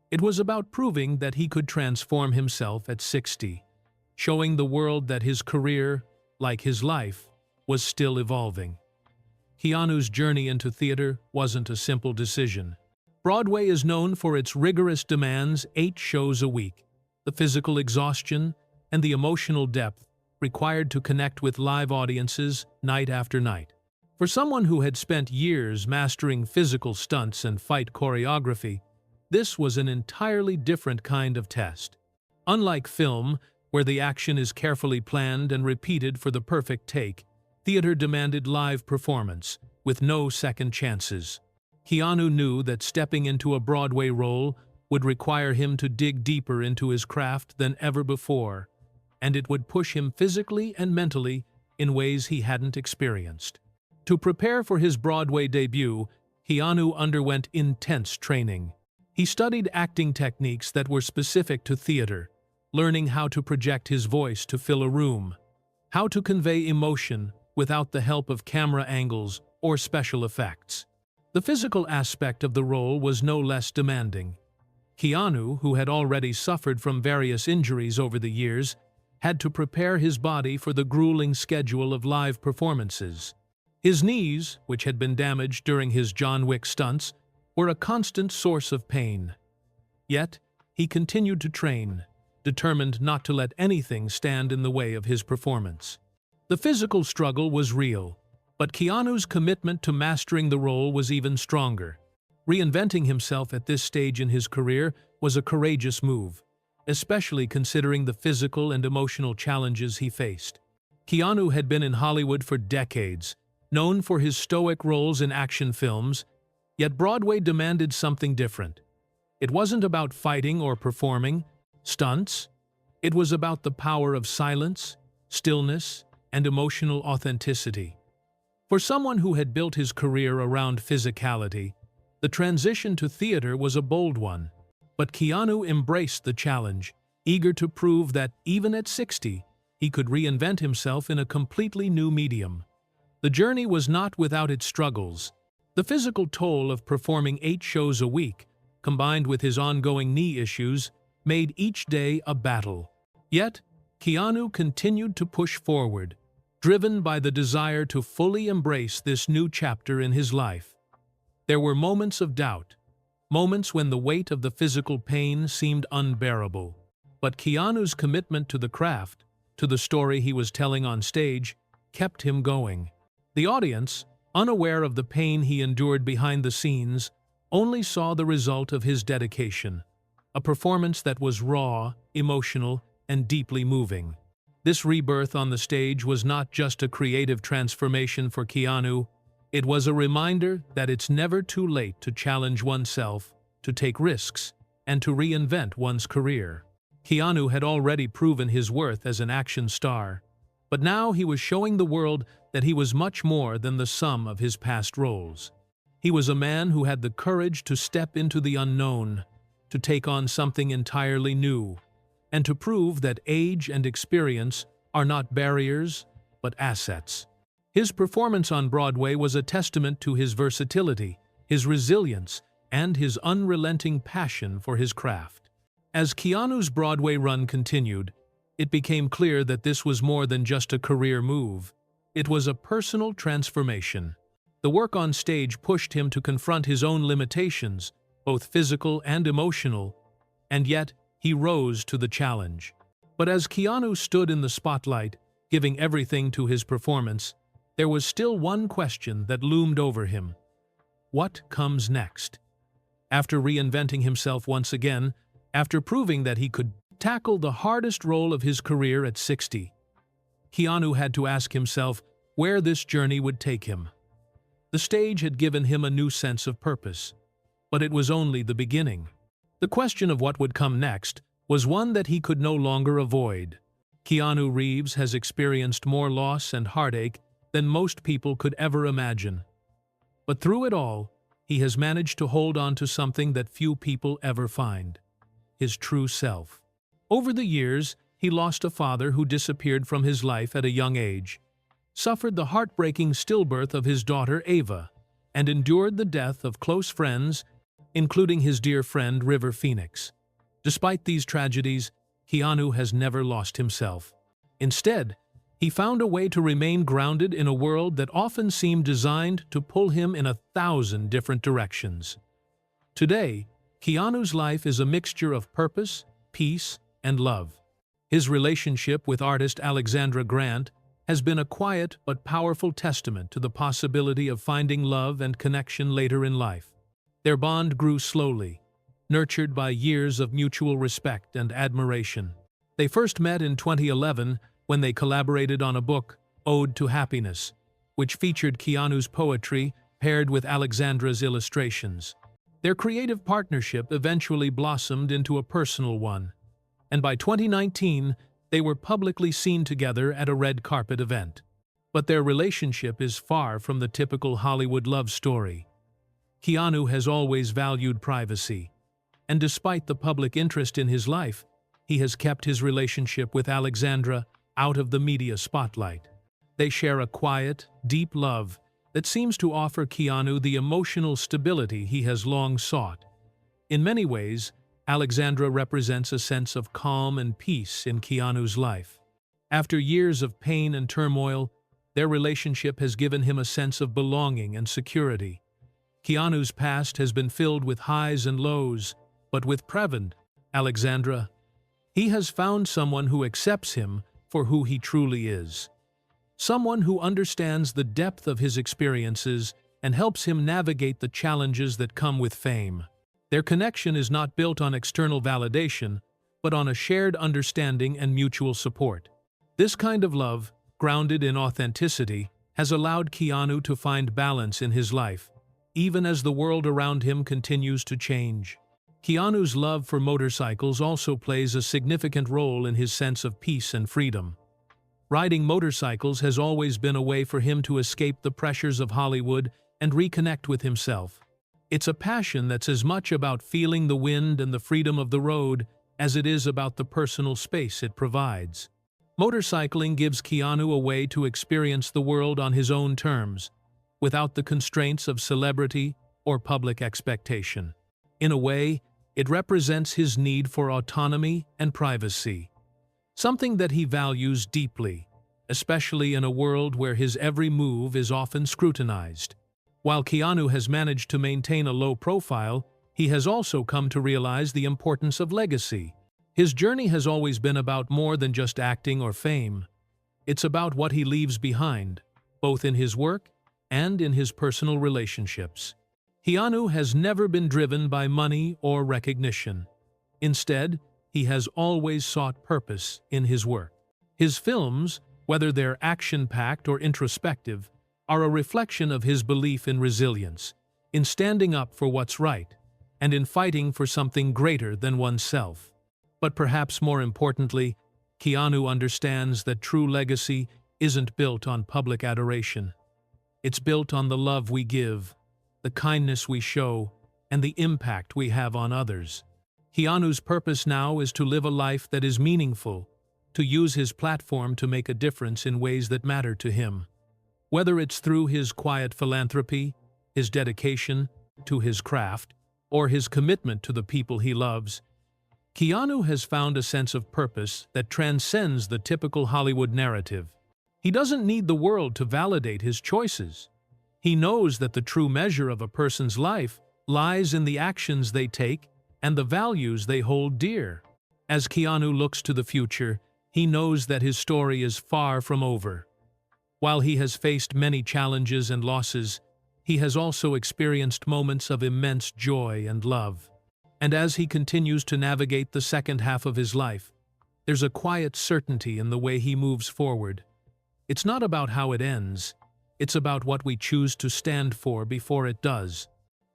It was about proving that he could transform himself at 60, showing the world that his career, like his life, was still evolving. Keanu's journey into theater wasn't a simple decision. Broadway is known for its rigorous demands, 8 shows a week, the physical exhaustion, and the emotional depth required to connect with live audiences night after night. For someone who had spent years mastering physical stunts and fight choreography, this was an entirely different kind of test. Unlike film, where the action is carefully planned and repeated for the perfect take, theater demanded live performance, with no second chances. Keanu knew that stepping into a Broadway role would require him to dig deeper into his craft than ever before, and it would push him physically and mentally in ways he hadn't experienced. To prepare for his Broadway debut, Keanu underwent intense training. He studied acting techniques that were specific to theater, learning how to project his voice to fill a room, how to convey emotion without the help of camera angles or special effects. The physical aspect of the role was no less demanding. Keanu, who had already suffered from various injuries over the years, had to prepare his body for the grueling schedule of live performances. His knees, which had been damaged during his John Wick stunts, were a constant source of pain. Yet, he continued to train, determined not to let anything stand in the way of his performance. The physical struggle was real, but Keanu's commitment to mastering the role was even stronger. Reinventing himself at this stage in his career was a courageous move, especially considering the physical and emotional challenges he faced. Keanu had been in Hollywood for decades, known for his stoic roles in action films, yet Broadway demanded something different. It wasn't about fighting or performing stunts. It was about the power of silence, stillness, and emotional authenticity. For someone who had built his career around physicality, the transition to theater was a bold one. But Keanu embraced the challenge, eager to prove that, even at 60, he could reinvent himself in a completely new medium. The journey was not without its struggles. The physical toll of performing 8 shows a week, combined with his ongoing knee issues, made each day a battle. Yet, Keanu continued to push forward, driven by the desire to fully embrace this new chapter in his life. There were moments of doubt, moments when the weight of the physical pain seemed unbearable. But Keanu's commitment to the craft, to the story he was telling on stage, kept him going. The audience, unaware of the pain he endured behind the scenes, only saw the result of his dedication, a performance that was raw, emotional, and deeply moving. This rebirth on the stage was not just a creative transformation for Keanu. It was a reminder that it's never too late to challenge oneself, to take risks, and to reinvent one's career. Keanu had already proven his worth as an action star, but now he was showing the world that he was much more than the sum of his past roles. He was a man who had the courage to step into the unknown, to take on something entirely new, and to prove that age and experience are not barriers, but assets. His performance on Broadway was a testament to his versatility, his resilience, and his unrelenting passion for his craft. As Keanu's Broadway run continued, it became clear that this was more than just a career move. It was a personal transformation. The work on stage pushed him to confront his own limitations, both physical and emotional, and yet he rose to the challenge. But as Keanu stood in the spotlight, giving everything to his performance, there was still one question that loomed over him. What comes next? After reinventing himself once again, after proving that he could tackle the hardest role of his career at 60, Keanu had to ask himself where this journey would take him. The stage had given him a new sense of purpose, but it was only the beginning. The question of what would come next was one that he could no longer avoid. Keanu Reeves has experienced more loss and heartache than most people could ever imagine. But through it all, he has managed to hold on to something that few people ever find: his true self. Over the years, he lost a father who disappeared from his life at a young age, suffered the heartbreaking stillbirth of his daughter Ava, and endured the death of close friends, including his dear friend River Phoenix. Despite these tragedies, Keanu has never lost himself. Instead, he found a way to remain grounded in a world that often seemed designed to pull him in 1,000 different directions. Today, Keanu's life is a mixture of purpose, peace, and love. His relationship with artist Alexandra Grant has been a quiet but powerful testament to the possibility of finding love and connection later in life. Their bond grew slowly, nurtured by years of mutual respect and admiration. They first met in 2011 when they collaborated on a book, Ode to Happiness, which featured Keanu's poetry paired with Alexandra's illustrations. Their creative partnership eventually blossomed into a personal one, and by 2019, they were publicly seen together at a red carpet event. But their relationship is far from the typical Hollywood love story. Keanu has always valued privacy, and despite the public interest in his life, he has kept his relationship with Alexandra out of the media spotlight. They share a quiet, deep love that seems to offer Keanu the emotional stability he has long sought. In many ways, Alexandra represents a sense of calm and peace in Keanu's life. After years of pain and turmoil, their relationship has given him a sense of belonging and security. Keanu's past has been filled with highs and lows, but with Previn, Alexandra, he has found someone who accepts him for who he truly is. Someone who understands the depth of his experiences and helps him navigate the challenges that come with fame. Their connection is not built on external validation, but on a shared understanding and mutual support. This kind of love, grounded in authenticity, has allowed Keanu to find balance in his life, even as the world around him continues to change. Keanu's love for motorcycles also plays a significant role in his sense of peace and freedom. Riding motorcycles has always been a way for him to escape the pressures of Hollywood and reconnect with himself. It's a passion that's as much about feeling the wind and the freedom of the road as it is about the personal space it provides. Motorcycling gives Keanu a way to experience the world on his own terms, without the constraints of celebrity or public expectation. In a way, it represents his need for autonomy and privacy, something that he values deeply, especially in a world where his every move is often scrutinized. While Keanu has managed to maintain a low profile, he has also come to realize the importance of legacy. His journey has always been about more than just acting or fame. It's about what he leaves behind, both in his work and in his personal relationships. Keanu has never been driven by money or recognition. Instead, he has always sought purpose in his work. His films, whether they're action-packed or introspective, are a reflection of his belief in resilience, in standing up for what's right, and in fighting for something greater than oneself. But perhaps more importantly, Keanu understands that true legacy isn't built on public adoration. It's built on the love we give, the kindness we show, and the impact we have on others. Keanu's purpose now is to live a life that is meaningful, to use his platform to make a difference in ways that matter to him. Whether it's through his quiet philanthropy, his dedication to his craft, or his commitment to the people he loves, Keanu has found a sense of purpose that transcends the typical Hollywood narrative. He doesn't need the world to validate his choices. He knows that the true measure of a person's life lies in the actions they take and the values they hold dear. As Keanu looks to the future, he knows that his story is far from over. While he has faced many challenges and losses, he has also experienced moments of immense joy and love. And as he continues to navigate the second half of his life, there's a quiet certainty in the way he moves forward. It's not about how it ends, it's about what we choose to stand for before it does.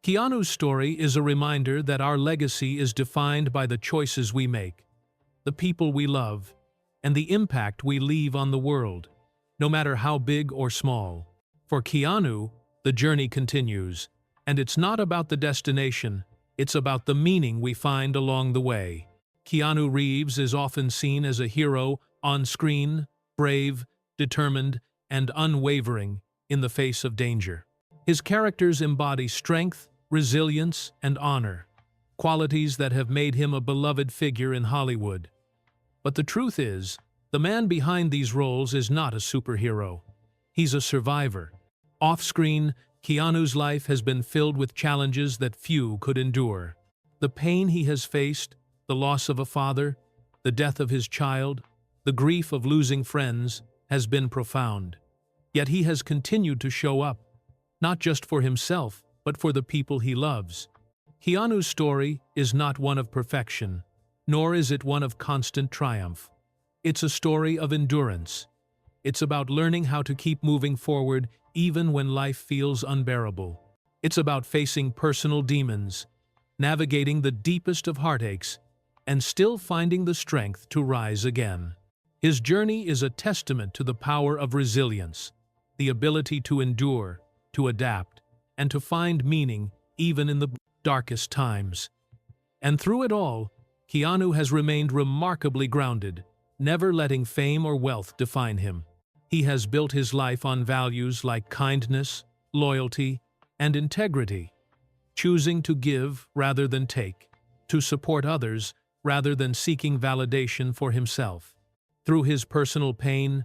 Keanu's story is a reminder that our legacy is defined by the choices we make, the people we love, and the impact we leave on the world, no matter how big or small. For Keanu, the journey continues, and it's not about the destination, it's about the meaning we find along the way. Keanu Reeves is often seen as a hero on screen, brave, determined, and unwavering in the face of danger. His characters embody strength, resilience, and honor, qualities that have made him a beloved figure in Hollywood. But the truth is, the man behind these roles is not a superhero. He's a survivor. Off-screen, Keanu's life has been filled with challenges that few could endure. The pain he has faced, the loss of a father, the death of his child, the grief of losing friends, has been profound. Yet he has continued to show up, not just for himself, but for the people he loves. Keanu's story is not one of perfection, nor is it one of constant triumph. It's a story of endurance. It's about learning how to keep moving forward even when life feels unbearable. It's about facing personal demons, navigating the deepest of heartaches, and still finding the strength to rise again. His journey is a testament to the power of resilience, the ability to endure, to adapt, and to find meaning even in the darkest times. And through it all, Keanu has remained remarkably grounded, never letting fame or wealth define him. He has built his life on values like kindness, loyalty, and integrity, choosing to give rather than take, to support others rather than seeking validation for himself. Through his personal pain,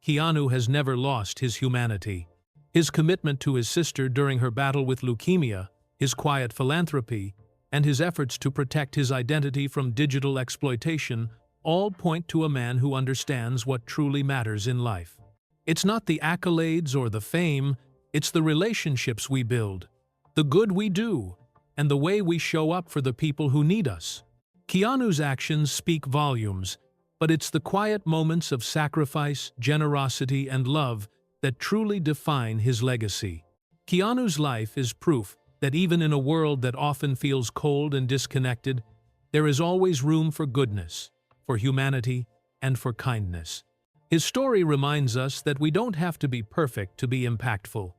Keanu has never lost his humanity. His commitment to his sister during her battle with leukemia, his quiet philanthropy, and his efforts to protect his identity from digital exploitation all point to a man who understands what truly matters in life. It's not the accolades or the fame, it's the relationships we build, the good we do, and the way we show up for the people who need us. Keanu's actions speak volumes, but it's the quiet moments of sacrifice, generosity, and love that truly define his legacy. Keanu's life is proof that even in a world that often feels cold and disconnected, there is always room for goodness, for humanity, and for kindness. His story reminds us that we don't have to be perfect to be impactful.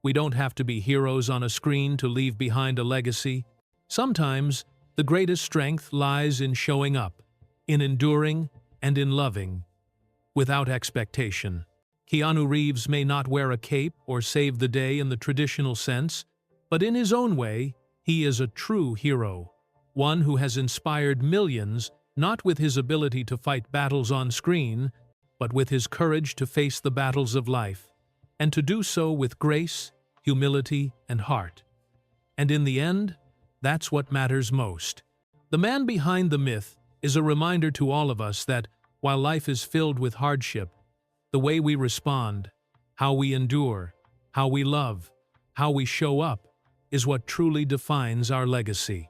We don't have to be heroes on a screen to leave behind a legacy. Sometimes, the greatest strength lies in showing up, in enduring, and in loving, without expectation. Keanu Reeves may not wear a cape or save the day in the traditional sense, but in his own way, he is a true hero, one who has inspired millions not with his ability to fight battles on screen, but with his courage to face the battles of life, and to do so with grace, humility, and heart. And in the end, that's what matters most. The man behind the myth is a reminder to all of us that, while life is filled with hardship, the way we respond, how we endure, how we love, how we show up, is what truly defines our legacy.